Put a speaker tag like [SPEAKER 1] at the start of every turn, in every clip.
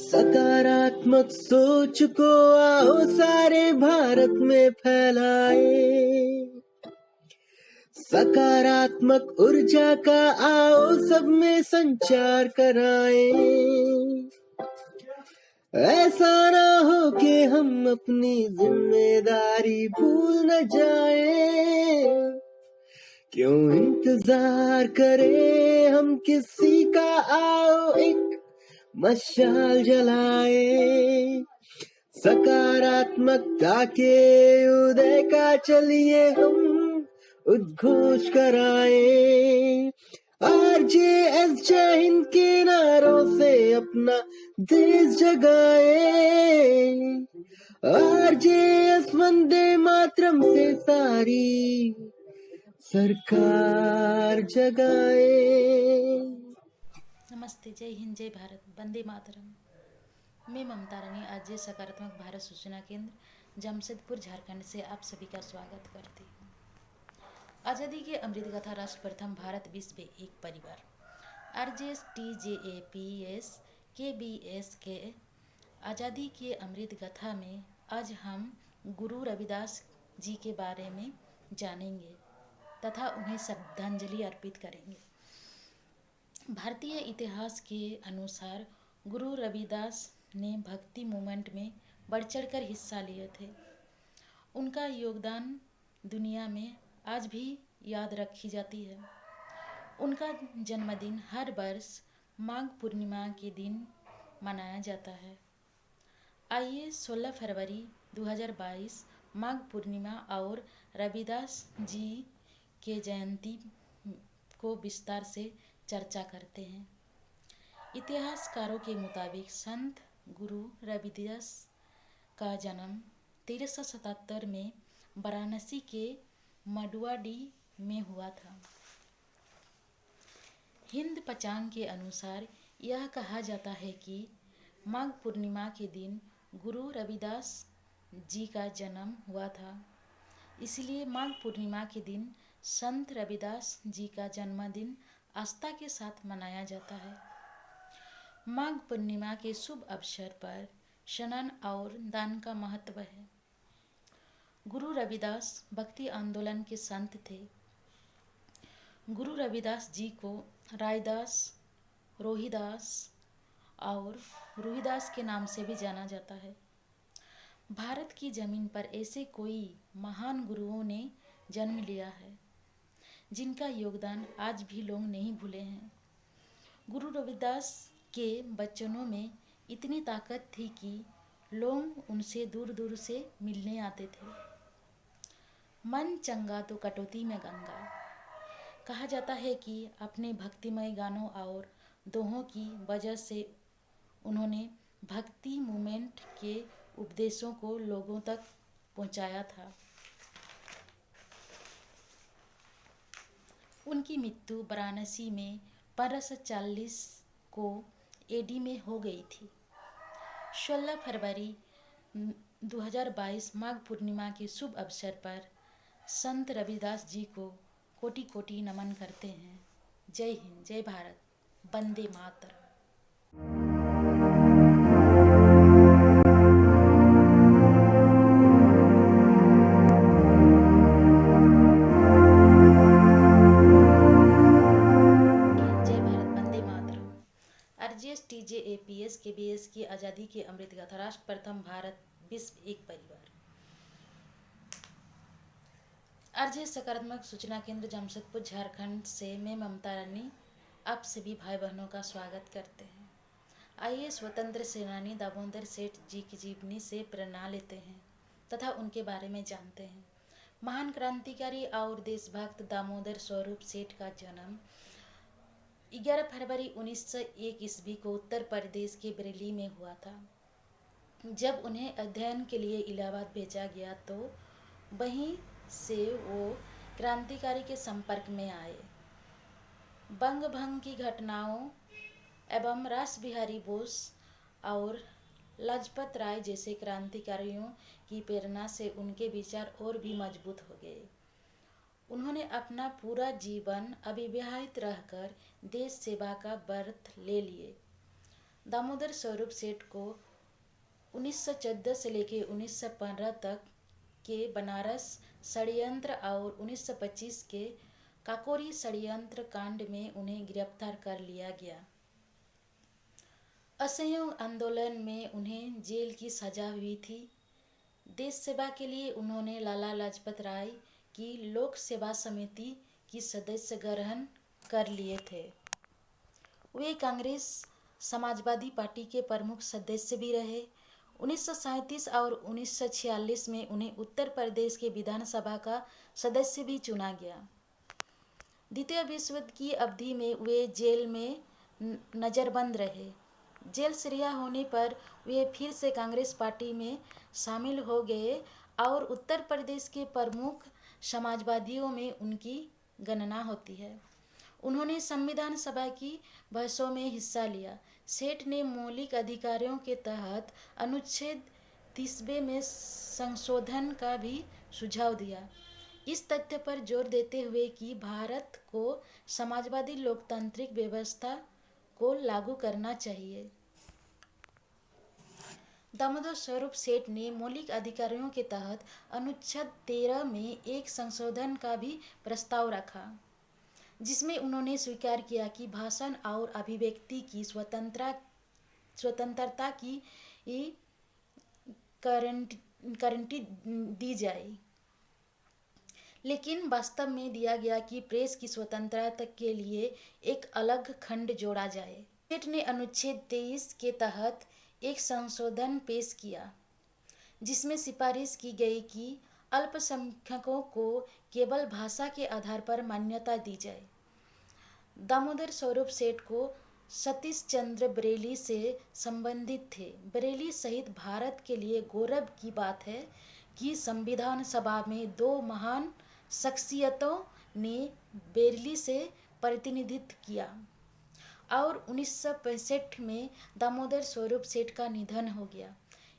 [SPEAKER 1] सकारात्मक सोच को आओ सारे भारत में फैलाए, सकारात्मक ऊर्जा का आओ सब में संचार कराएं। ऐसा ना हो कि हम अपनी जिम्मेदारी भूल न जाएं। क्यों इंतजार करें हम किसी का, आओ एक मशाल जलाए। सकारात्मकता के उदय का चलिए हम उद्घोष कराएं। RJS जय हिंद के नारों से अपना देश जगाए। RJS वंदे मातरम से सारी सरकार जगाए।
[SPEAKER 2] नमस्ते, जय हिंद, जय भारत, वंदे मातरम। मैं ममता रानी आज सकारात्मक भारत सूचना केंद्र जमशेदपुर झारखंड से आप सभी का स्वागत करती हूँ। आज़ादी के अमृत गाथा राष्ट्र प्रथम भारत विश्व एक परिवार RJS TJAPS KBS के आज़ादी के अमृत गाथा में आज हम गुरु रविदास जी के बारे में जानेंगे तथा उन्हें श्रद्धांजलि अर्पित करेंगे। भारतीय इतिहास के अनुसार गुरु रविदास ने भक्ति मूवमेंट में बढ़ चढ़कर हिस्सा लिए थे। उनका योगदान दुनिया में आज भी याद रखी जाती है। उनका जन्मदिन हर वर्ष माघ पूर्णिमा के दिन मनाया जाता है। आइए 16 फरवरी 2022 माघ पूर्णिमा और रविदास जी के जयंती को विस्तार से चर्चा करते हैं। इतिहासकारों के मुताबिक संत गुरु रविदास का जन्म 1377 में वाराणसी के मडुवाडी में हुआ था। हिंद पंचांग के अनुसार यह कहा जाता है कि माघ पूर्णिमा के दिन गुरु रविदास जी का जन्म हुआ था, इसलिए माघ पूर्णिमा के दिन संत रविदास जी का जन्मदिन आस्था के साथ मनाया जाता है। माघ पूर्णिमा के शुभ अवसर पर स्नान और दान का महत्व है। गुरु रविदास भक्ति आंदोलन के संत थे। गुरु रविदास जी को रायदास, रोहिदास और रूहिदास के नाम से भी जाना जाता है। भारत की जमीन पर ऐसे कोई महान गुरुओं ने जन्म लिया है जिनका योगदान आज भी लोग नहीं भूले हैं। गुरु रविदास के वचनों में इतनी ताकत थी कि लोग उनसे दूर दूर से मिलने आते थे। मन चंगा तो कटौती में गंगा। कहा जाता है कि अपने भक्तिमय गानों और दोहों की वजह से उन्होंने भक्ति मूवमेंट के उपदेशों को लोगों तक पहुंचाया था। उनकी मृत्यु वाराणसी में 1540 को AD में हो गई थी। 16 फरवरी 2022 माघ पूर्णिमा के शुभ अवसर पर संत रविदास जी को कोटि कोटि नमन करते हैं। जय हिंद, जय Bharat, Vande Mataram. RJS TJAPS KBS की आज़ादी के अमृत गाथा राष्ट्र प्रथम भारत विश्व एक परिवार। RJS सकारात्मक सूचना केंद्र जमशेदपुर झारखंड से मैं ममता रानी आप सभी भाई बहनों का स्वागत करते हैं। आइए स्वतंत्र सेनानी दामोदर सेठ जी की जीवनी से प्रेरणा लेते हैं तथा उनके बारे में जानते हैं। महान क्रांतिकारी और देशभक्त दामोदर स्वरूप सेठ का जन्म 11 फरवरी 1901 ईस्वी को उत्तर प्रदेश के बरेली में हुआ था। जब उन्हें अध्ययन के लिए इलाहाबाद भेजा गया तो वहीं से वो क्रांतिकारी के संपर्क में आए। बंग भंग की घटनाओं एवं रास बिहारी बोस और लाजपत राय जैसे क्रांतिकारियों की प्रेरणा से उनके विचार और भी मजबूत हो गए। उन्होंने अपना पूरा जीवन अविवाहित रहकर देश सेवा का व्रत ले लिए। दामोदर स्वरूप सेठ को 1914 से लेकर 1915 तक के बनारस षड्यंत्र और 1925 के काकोरी षड्यंत्र कांड में उन्हें गिरफ्तार कर लिया गया। असहयोग आंदोलन में उन्हें जेल की सजा हुई थी। देश सेवा के लिए उन्होंने लाला लाजपत राय की लोक सेवा समिति की सदस्य ग्रहण कर लिए थे। वे कांग्रेस समाजवादी पार्टी के प्रमुख सदस्य भी रहे। 1937 और 1946 में उन्हें उत्तर प्रदेश के विधानसभा का सदस्य भी चुना गया। द्वितीय विश्व युद्ध की अवधि में वे जेल में नज़रबंद रहे। जेल से रिहा होने पर वे फिर से कांग्रेस पार्टी में शामिल हो गए और उत्तर प्रदेश के प्रमुख समाजवादियों में उनकी गणना होती है। उन्होंने संविधान सभा की बहसों में हिस्सा लिया। सेठ ने मौलिक अधिकारों के तहत अनुच्छेद 30 में संशोधन का भी सुझाव दिया, इस तथ्य पर जोर देते हुए कि भारत को समाजवादी लोकतांत्रिक व्यवस्था को लागू करना चाहिए। दामोदर स्वरूप सेठ ने मौलिक अधिकारों के तहत अनुच्छेद 13 में एक संशोधन का भी प्रस्ताव रखा, जिसमें उन्होंने स्वीकार किया कि भाषण और अभिव्यक्ति की स्वतंत्रता की गारंटी दी जाए, लेकिन वास्तव में दिया गया कि प्रेस की स्वतंत्रता के लिए एक अलग खंड जोड़ा जाए। सेठ ने अनुच्छेद 23 के तहत एक संशोधन पेश किया, जिसमें सिफारिश की गई कि अल्पसंख्यकों को केवल भाषा के आधार पर मान्यता दी जाए। दामोदर स्वरूप सेठ को सतीश चंद्र बरेली से संबंधित थे। बरेली सहित भारत के लिए गौरव की बात है कि संविधान सभा में 2 महान शख्सियतों ने बरेली से प्रतिनिधित्व किया और 1965 में दामोदर स्वरूप सेठ का निधन हो गया।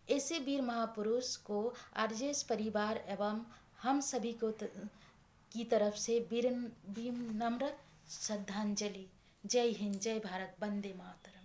[SPEAKER 2] ऐसे वीर महापुरुष को आरजेएस परिवार एवं हम सभी को की तरफ से विनम्र श्रद्धांजलि। जय हिंद, जय भारत, वंदे मातरम।